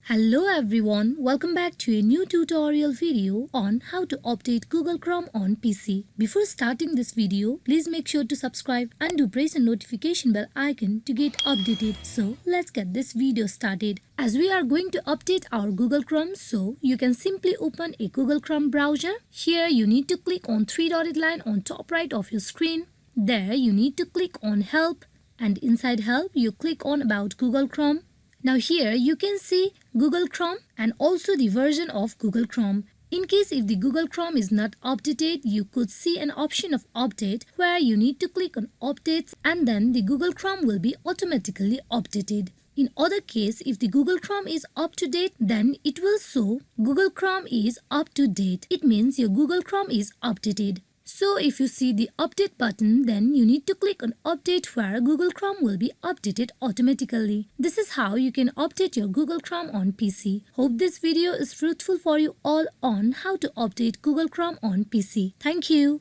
Hello everyone, welcome back to a new tutorial video on how to update Google Chrome on PC. Before starting this video, please make sure to subscribe and do press the notification bell icon to get updated. So let's get this video started. As we are going to update our Google Chrome, so you can simply open a Google Chrome browser. Here you need to click on three-dotted line on top right of your screen. There you need to click on Help, and inside Help you click on About Google Chrome. Now here you can see Google Chrome and also the version of Google Chrome. In case if the Google Chrome is not updated, you could see an option of update where you need to click on updates and then the Google Chrome will be automatically updated. In other case, if the Google Chrome is up to date, then it will show Google Chrome is up to date. It means your Google Chrome is updated. So if you see the update button, then you need to click on update where Google Chrome will be updated automatically. This is how you can update your Google Chrome on PC. Hope this video is fruitful for you all on how to update Google Chrome on PC. Thank you.